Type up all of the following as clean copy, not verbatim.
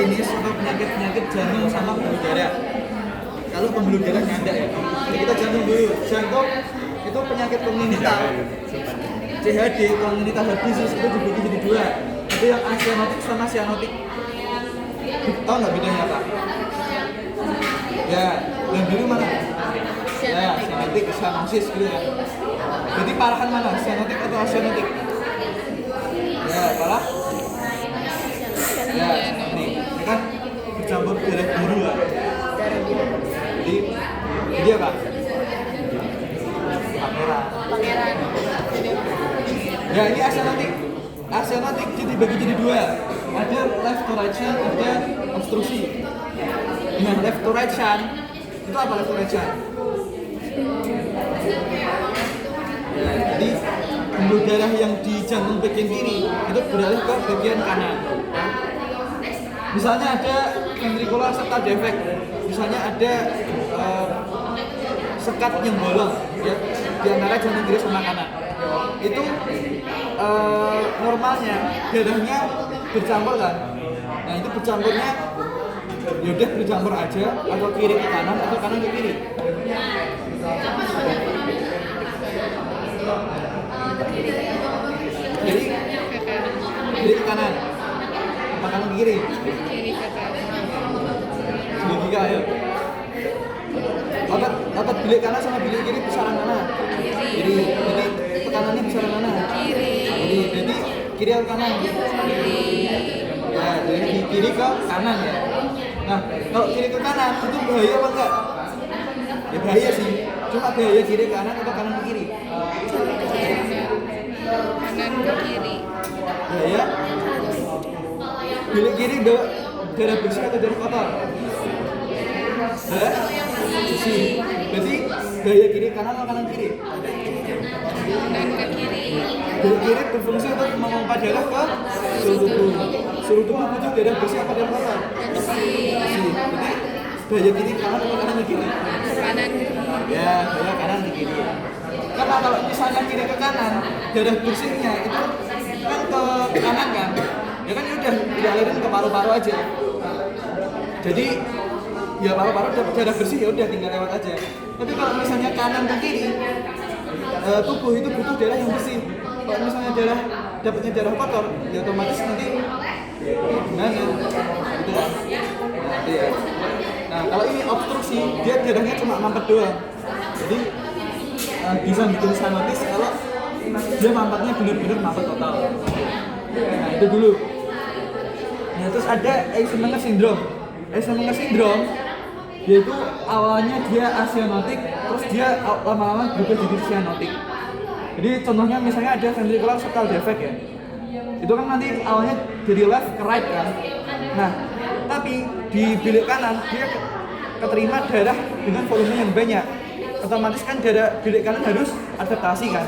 klinis atau penyakit jantung sama pembuluh darah. Kalau pembuluh darah nyanda ya. Jadi kita jantung dulu. Jantung itu penyakit kongenital. CHD, congenital heart disease itu dibagi jadi dua. Ada yang asianotik sama sianotik. Tahu nggak bedanya apa? Ya, yang dulu mana? Ya, sianotik, sianosis gitu ya. Jadi parahan mana? Sianotik atau asianotik? Ya, parah? Ya, ini kan bercampur darah biru lah. Jadi apa? Pangeran. Ya, ini asianotik. Asianotik jadi dibagi jadi dua. Ada left to right shunt, ada obstruksi. Nah, left to right shunt itu apa left to right shunt? Ya, jadi pembuluh darah yang di jantung bagian kiri itu beralih ke bagian kanan. Misalnya ada ventricular septal defect, misalnya ada sekat yang bolong ya, di antara jantung kiri sama kanan. Itu normalnya darahnya bercampur kan. Nah itu bercampurnya yaudah bercampur aja, atau kiri ke kanan atau kanan ke kiri. Jadi kiri ke kanan, apa kanan ke kiri? Kiri ke kanan. Logika ayo. Otot bilik kanan sama bilik kiri besaran mana? Kiri. Jadi tekanannya besaran mana? Kiri. Jadi kiri atau kanan? Kiri. Ya, dari kiri ke kanan ya. Nah, kalau kiri ke kanan itu bahaya apa enggak? Ya bahaya sih. Cuma bahaya kiri ke kanan atau kanan ke kiri? Kanan ke kiri. Bahaya. Bilik kiri bawa darah bersih atau darah kotor? Bersih. Berarti bahaya kiri kanan atau kanan kiri? Kanan ke kiri. Bilik kiri berfungsi untuk memompa darah ke seluruh tubuh. Seluruh tubuh butuh darah bersih apa darah kotor? Bersih. Bersih. Berarti bahaya kiri kanan atau kanan ke kiri? Kanan. Ya, bahaya kanan ke kiri. Karena kalau misalnya kiri ke kanan, darah bersihnya itu kan ke kanan kan? Ya kan udah dialirin ke paru-paru aja. Jadi ya paru-paru dapat darah bersih ya udah tinggal lewat aja. Tapi kalau misalnya kanan ke kiri, tubuh itu butuh darah yang bersih. Kalau misalnya dapatnya darah kotor, ya otomatis nanti gimana? Gitu kan? Nanti ya. Nah kalau ini obstruksi, dia darahnya cuma mampet doang. Jadi bisa bikin sianotis kalau dia mampetnya benar-benar mampet total. Nah itu dulu. Nah terus ada Eisenmenger syndrome. Eisenmenger syndrome yaitu awalnya dia asianotik, terus dia lama-lama berubah jadi sianotik. Jadi contohnya misalnya ada ventricular septal defect ya. Itu kan nanti awalnya dari left ke right kan. Nah, tapi di bilik kanan dia keterima darah dengan volume yang banyak. Otomatis kan darah bilik kanan harus adaptasi kan.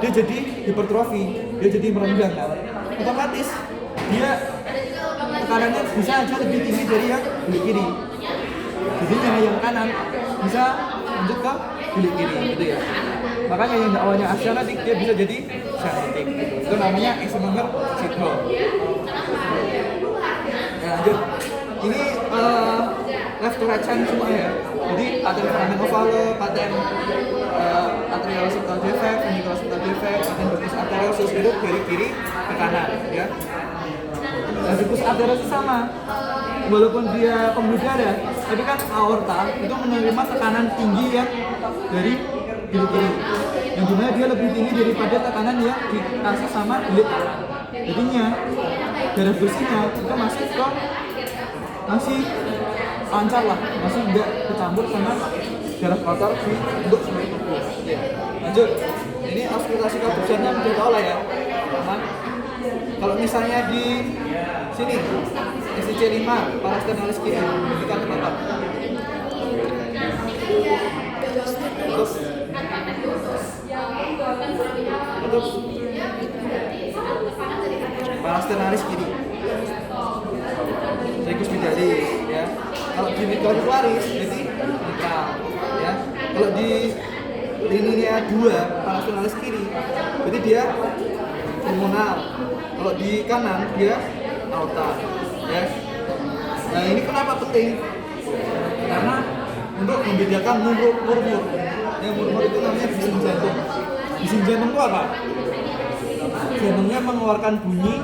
Dia jadi hipertrofi, dia jadi merenggang kan. Otomatis dia tekanannya bisa aja lebih tinggi dari yang bilik kiri. Jadinya yang kanan bisa lanjut ke bilik kiri gitu ya. Makanya yang awalnya asianotik dia bisa jadi sianotik gitu. Itu namanya Eisenmenger syndrome. Ya lanjut. Ini left to right shunt semua ya. Jadi paten foramen ovale, paten atrial septal defect, ventricular septal defect, paten ductus arteriosus itu dari kiri ke kanan ya. Dan ductus arteriosus sama. Walaupun dia pembuluh darah, tapi kan aorta itu menerima tekanan tinggi yang dari bilik kiri. Yang dimana dia lebih tinggi daripada tekanan yang dikasih sama bilik kanan. Jadinya darah bersihnya itu masih lancar lah, masih tidak kecampur sama darah kotor di bentuk seluruh tubuh. Ya. Lanjut, ini auskultasi kebersihannya udah tahu lah ya. Aman. Kalau misalnya di sini SIC 5 parasternalis kiri kita tetap. Terus parasternalis kiri. Tricus midalis ya. Kalau di mitocondrialis berarti netral ya. Kalau di linia 2 parasternalis kiri berarti dia pulmonal. Kalau di kanan dia aorta ya. Nah ini kenapa penting? Karena untuk membedakan murmur. Yang murmur itu namanya bising jantung. Bising jantung itu apa? Jantungnya mengeluarkan bunyi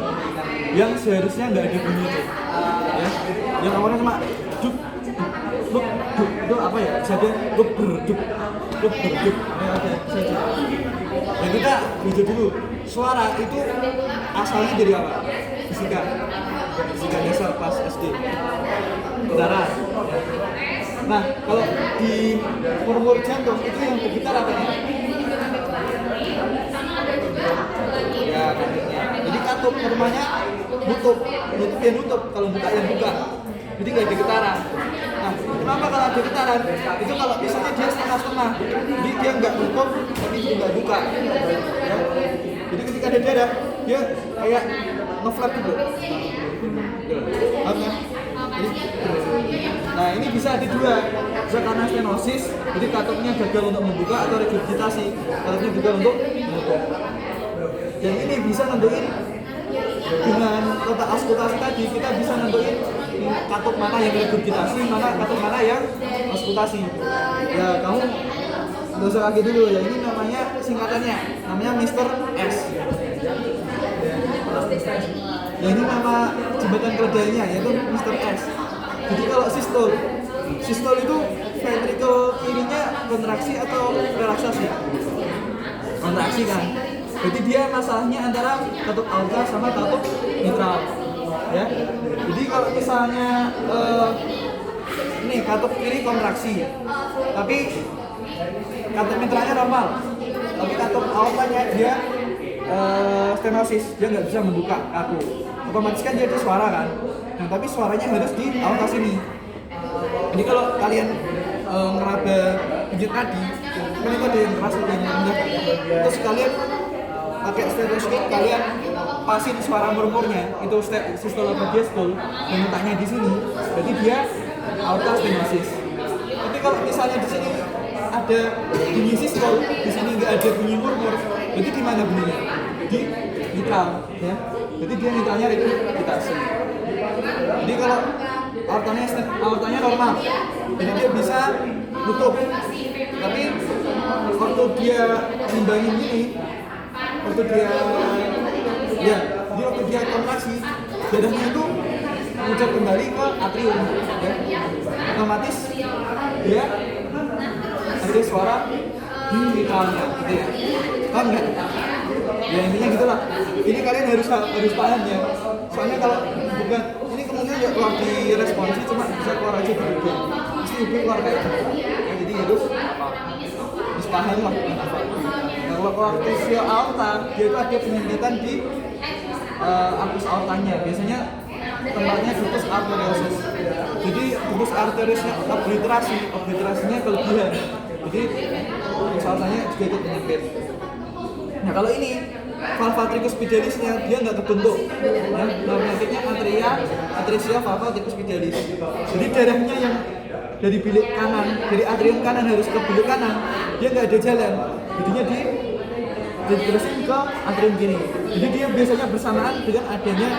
yang seharusnya nggak ada bunyi itu. Ya. Yang awalnya cuma duk, duk, duk, itu apa ya? Jadi duk berduk. Ya, oke, saja. Ya kita baca dulu. Suara itu asalnya dari apa? Fisika dasar kelas SD. Udara. Nah, kalau di murmur jantung itu yang bergetar apa ya? Ya, katunya. Jadi katup rumahnya nutup ya nutup, kalau buka yang buka. Jadi nggak ada getaran. Nah, kenapa kalau ada getaran? Itu kalau misalnya dia setengah-setengah, jadi dia nggak nutup, tapi juga nggak buka. Ya. Jadi ketika ada darah, dia kayak ngeflap gitu. Oke. Nah ini bisa ada dua, bisa karena stenosis, jadi katupnya gagal untuk membuka atau regurgitasi, katupnya gagal untuk menutup. Dan ini bisa nentuin dengan letak auskultasi tadi, kita bisa nentuin katup mana yang regurgitasi, katup mana yang auskultasi. Ya kamu nggak usah kaget dulu ya, ini namanya singkatannya, namanya Mr. S. Ya ini nama jembatan keledainya yaitu Mr. S. Jadi kalau sistol itu ventricle kirinya kontraksi atau relaksasi? Kontraksi kan. Jadi dia masalahnya antara katup aorta sama katup mitral. Ya. Jadi kalau misalnya ini katup kiri kontraksi, tapi katup mitralnya normal, tapi katup aortanya dia stenosis, dia nggak bisa membuka kaku. Otomatis kan dia ada suara kan. Nah tapi suaranya harus di aorta sini. Jadi kalau kalian ngeraba pijit nadi, kan itu ada yang keras ada yang rendah. Terus kalian pakai stetoskop, kalian pasin suara murmurnya itu sistole atau diastole dan letaknya di sini. Jadi dia aorta stenosis. Tapi kalau misalnya di sini ada bunyi sistol, di sini nggak ada bunyi murmur, jadi di mana bunyinya? Di mitral, ya. Jadi dia mitralnya regurgitasi. Jadi kalau aortanya normal, jadi dia bisa nutup. Tapi waktu dia nimbangin gini, waktu dia kontraksi, darahnya itu mengucap kembali ke atrium, ya. Otomatis dia ada suara di mitralnya, gitu ya. Kan enggak? Ya intinya gitulah. Ini kalian harus paham ya. Soalnya kalau bukan ini kemungkinan nggak keluar di responsi, cuma bisa keluar aja di hidung. Pasti hidung keluar kayak gitu. Ya, jadi harus paham lah. Nah, kalau keluar tisio aorta, dia itu ada penyempitan di arkus aortanya. Biasanya tempatnya ductus arteriosus. Jadi ductus arteriosnya obliterasinya kelebihan. Jadi aortanya juga ikut menyempit. Nah kalau ini valva tricuspidalisnya dia nggak terbentuk, ya. Nama penyakitnya atresia valva tricuspidalis. Jadi darahnya yang dari bilik kanan, dari atrium kanan harus ke bilik kanan, dia nggak ada jalan, jadinya diterusin ke atrium kiri. Jadi dia biasanya bersamaan dengan adanya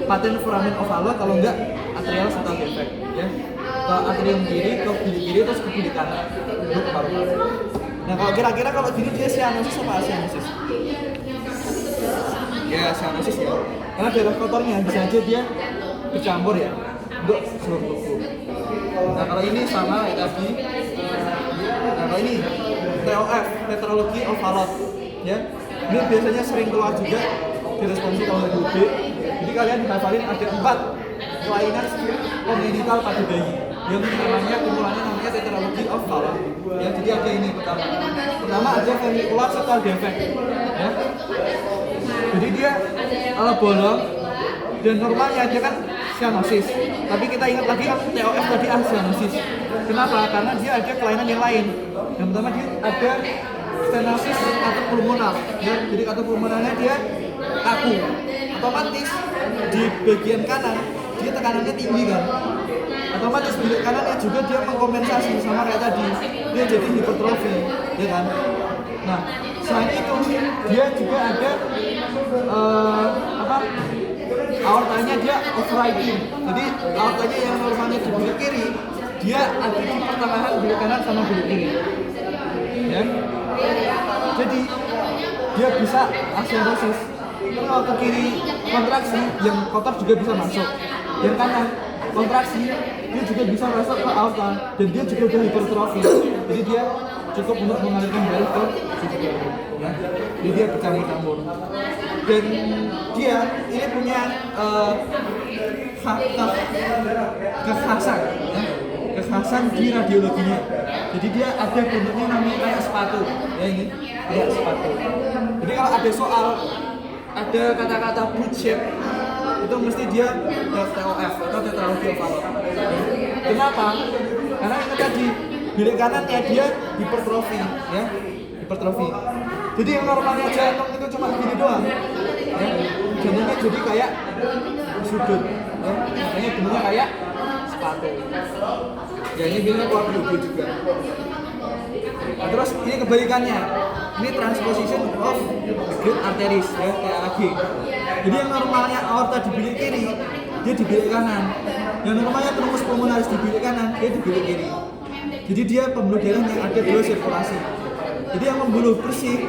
paten foramen ovale, kalau nggak atrial septal defect, ya. Ke atrium kiri, ke bilik kiri, terus ke bilik kanan, untuk ke paru-paru. Nah kalau kira-kira kalau gini dia cyanosis apa asianosis? Ya cyanosis ya, karena darah kotornya bisa aja dia bercampur ya untuk seluruh tubuh. Nah kalau ini sama kayak tadi. Nah kalau ini TOF, tetralogy of Fallot, ya. Ini biasanya sering keluar juga di responsi kalau di UB. Jadi kalian hafalin ada 4 kelainan kongenital pada bayi yang kumpulannya namanya tetralogy of Fallot. Ya, jadi ada ini pertama ada ventricular septal defect, ya. Jadi dia bolong dan normalnya dia kan cyanosis. Tapi kita ingat lagi kan TOF tadi cyanosis. Kenapa? Karena dia ada kelainan yang lain. Yang pertama dia ada stenosis atau pulmonal, ya. Jadi atau pulmonalnya dia kaku. Otomatis di bagian kanan dia tekanannya tinggi kan. Otomatis bilik kanannya juga dia mengkompensasi sama kayak tadi, dia jadi hipertrofi, ya kan. Nah selain itu dia juga ada aortanya dia overriding. Jadi aortanya yang normalnya di bilik kiri, dia ada di pertengahan bilik kanan sama bilik kiri. Ya. Jadi dia bisa aserosis. Karena waktu kiri kontraksi, yang kotor juga bisa masuk. Yang kanan kontraksi, dia juga bisa masuk ke aorta dan dia juga udah hipertrofi. Jadi dia cukup untuk mengalirkan darah ke sisi ya. Jadi dia bercampur-campur. Dan dia ini punya kekhasan ya. Kekhasan di radiologinya. Jadi dia ada bentuknya namanya kayak sepatu ya, ini kayak sepatu. Jadi kalau ada soal ada kata-kata boot shape itu mesti dia TOF atau tetralogy of Fallot. Kenapa? Karena itu tadi bilik kanannya dia hipertrofi ya, hipertrofi. Jadi yang normalnya jantung itu cuma gini doang ya. Jantungnya jadi kayak sudut ya. Makanya bentuknya kayak sepatu ya, ini biasanya keluar dulu juga. Nah, terus ini kebalikannya, ini transposition of great arteries ya, TAG. Jadi yang normalnya aorta di bilik kiri, dia di bilik kanan. Yang normalnya truncus pulmonaris di bilik kanan, dia di bilik kiri. Jadi dia pembuluh darahnya ada dua sirkulasi. Jadi yang pembuluh bersih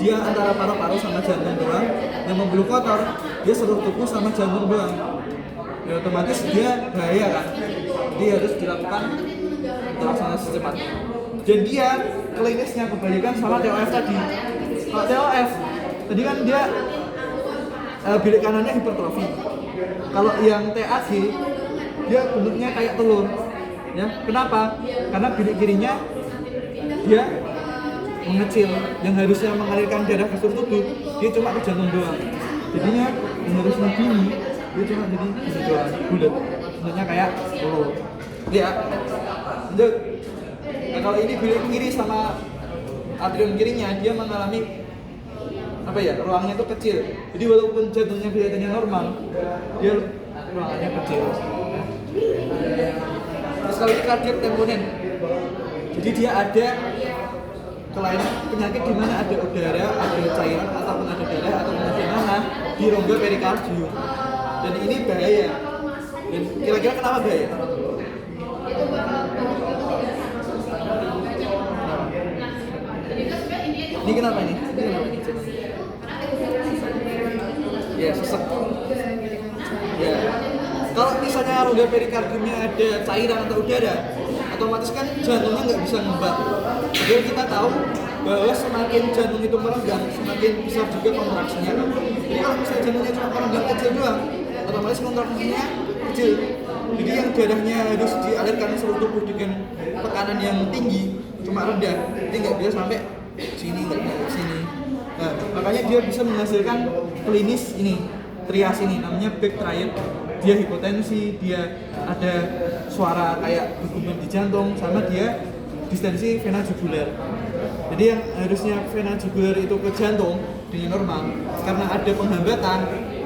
dia antara paru-paru sama jantung doang. Yang pembuluh kotor dia seluruh tubuh sama jantung doang. Ya otomatis dia bahaya kan. Jadi harus dilakukan terlaksana secepatnya. Dan dia klinisnya kebalikan sama TOF tadi. Kalau TOF tadi kan dia bilik kanannya hipertrofi. Kalau yang TAG dia bentuknya kayak telur. Ya, kenapa? Karena bilik kirinya dia mengecil, yang harusnya mengalirkan darah ke seluruh tubuh, dia cuma ke jantung doang. Jadinya yang harusnya gini, dia cuma jadi gini doang, bulat. Bentuknya kayak telur. Ya, lanjut. Nah, kalau ini bilik kiri sama atrium kirinya, dia mengalami apa ya? Ruangnya itu kecil. Jadi walaupun jantungnya kelihatannya normal, dia ruangannya kecil. Terus kalau ini cardiac tamponade, jadi dia ada kelainan penyakit di mana ada udara, ada cairan ataupun ada darah ataupun ada nanah di rongga perikardium. Dan ini bahaya. Dan kira-kira kenapa bahaya? Ini kenapa nih? Ya, sesek. Ya. Kalau misalnya rongga perikardiumnya ada cairan atau udara, otomatis kan jantungnya nggak bisa ngembang. Jadi kita tahu bahwa semakin jantung itu merenggang, semakin besar juga kontraksinya. Jadi kalau misalnya jantungnya cuma merenggang kecil doang, otomatis kontraksinya kecil. Jadi yang darahnya harus dialirkan seluruh tubuh dengan tekanan yang tinggi cuma rendah, jadi nggak bisa sampai sini, nggak bisa ke sini. Nah, makanya dia bisa menghasilkan klinis ini, trias ini, namanya back triad. Dia hipotensi, dia ada suara kayak guguman di jantung, sama dia distensi vena jugular. Jadi yang harusnya vena jugular itu ke jantung dengan normal, karena ada penghambatan,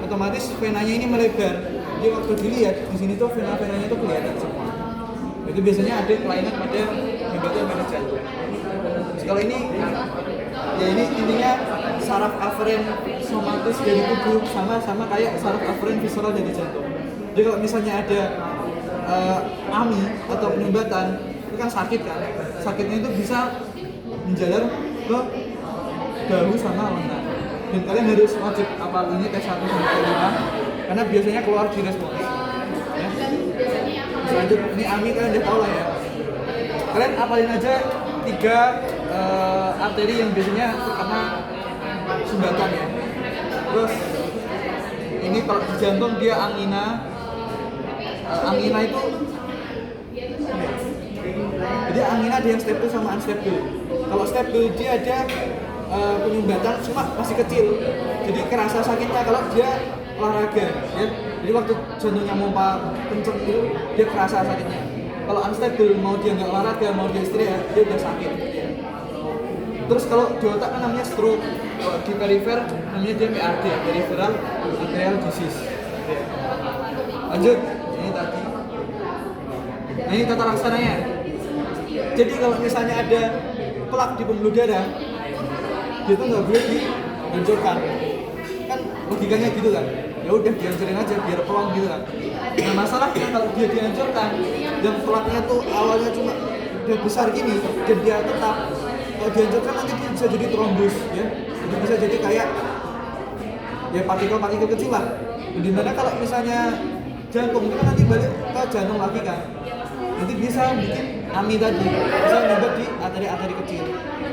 otomatis venanya ini melebar. Jadi waktu dilihat di sini tuh vena-venanya itu kelihatan semua. Itu biasanya ada kelainan pada hambatan pada jantung. Terus kalau ini, ya ini intinya saraf aferen somatis dari tubuh sama kayak saraf aferen visceral dari jantung. Jadi kalau misalnya ada AMI atau penyumbatan, itu kan sakit kan? Sakitnya itu bisa menjalar ke bahu sama lengan. Dan kalian harus wajib apal ini tes 1 sampai 5 karena biasanya keluar di respons. Ya. Selanjut ini AMI kalian udah tahu lah ya. Kalian apalin aja 3 arteri yang biasanya terkena sumbatan ya. Terus ini kalau di jantung dia angina. Angina itu jadi angina ada yang stabil sama unstabil. Kalau stabil dia ada penyumbatan cuma masih kecil, jadi kerasa sakitnya kalau dia olahraga ya. Jadi waktu jantungnya mompa kenceng itu dia kerasa sakitnya. Kalau unstabil mau dia nggak olahraga, mau dia istirahat, dia udah sakit ya. Terus kalau di otak kan namanya stroke, kalau di perifer namanya dia PAD, peripheral arterial disease ya. Lanjut ini tadi. Nah ini tata laksananya. Jadi kalau misalnya ada plak di pembuluh darah, dia tuh nggak boleh dihancurkan. Kan logikanya gitu kan. Ya ya udah dihancurin aja biar pelong gitu kan. Nah masalahnya kalau dia dihancurkan yang plaknya tuh awalnya cuma udah besar gini dan dia tetap, kalau dihancurkan nanti dia bisa jadi trombus ya, jadi bisa jadi kayak ya partikel-partikel kecil lah. Dimana kalau misalnya jantung itu kan nanti balik ke jantung lagi kan, nanti bisa bikin AMI tadi, bisa nyumbat di arteri-arteri kecil.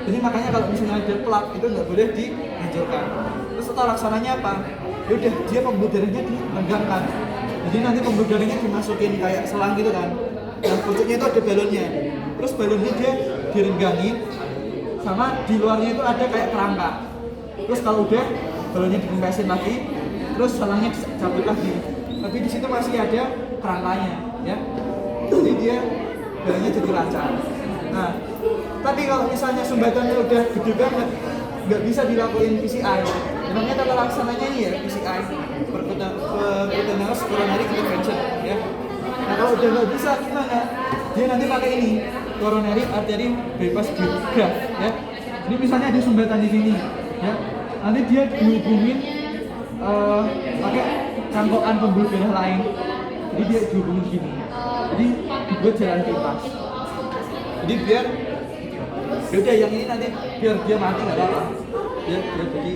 Jadi makanya kalau misalnya ada plak itu nggak boleh dihancurkan. Terus tata laksananya apa? Ya udah dia pembuluh darahnya direnggangkan. Jadi nanti pembuluh darahnya dimasukin kayak selang gitu kan. Nah pucuknya itu ada balonnya. Terus balonnya dia direnggangin, sama di luarnya itu ada kayak kerangka. Terus kalau udah balonnya dikempesin lagi, terus selangnya dicabut lagi. Tapi di situ masih ada kerangkanya, ya. Jadi dia balonnya jadi lancar. Nah, tapi kalau misalnya sumbatannya udah gede banget, nggak bisa dilakuin PCI. Namanya tata laksananya ini ya PCI, percutaneous coronary intervention, ya. Nah kalau udah nggak bisa gimana? Dia nanti pakai ini, coronary artery bypass graft, ya. Ini misalnya ada sumbatan di sini, ya. Nanti dia dihubungin pakai cangkokan pembuluh darah lain. Jadi dia dihubungin gini. Jadi dibuat jalan pintas. Jadi biar yaudah yang ini nanti biar dia mati nggak apa-apa. Biar jadi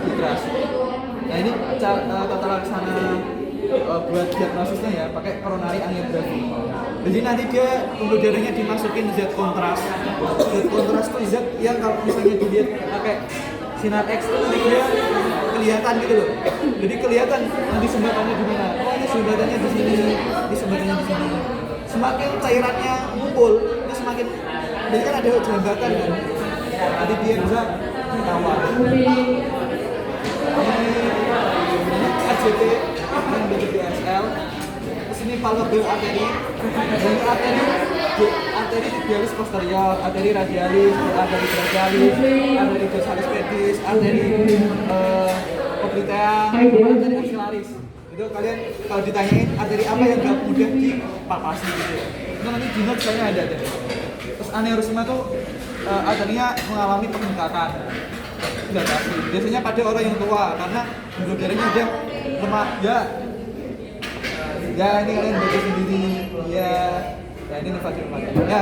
filtrasi. Nah ini tata laksana buat diagnosisnya ya pakai coronary angiography. Jadi nanti dia pembuluh darahnya dimasukin zat kontras. Zat kontras itu zat yang kalau misalnya dilihat pakai sinar X itu nanti dia kelihatan gitu loh. Jadi kelihatan nanti sumbatannya di mana. Oh ini sumbatannya di sini, ini sumbatannya di sini. Semakin cairannya ngumpul, itu semakin jadi kan ada jambatan kan. Nanti dia bisa ketahuan. Ini AJT yang dari DSL. Terus ini palpebral artery. Dan arteri tibialis posterior, arteri radialis, arteri brachialis, arteri dorsalis pedis, arteri oblitea, arteri axillaris. Itu kalian kalau ditanyain arteri apa yang gak mudah dipalpasi gitu ya. Itu nanti di notes kayaknya ada deh. Terus aneurysma tuh arterinya mengalami peningkatan. Dilatasi. Biasanya pada orang yang tua karena pembuluh darahnya udah lemah ya. Ya ini kalian baca sendiri ya. Nah ini nefas ya.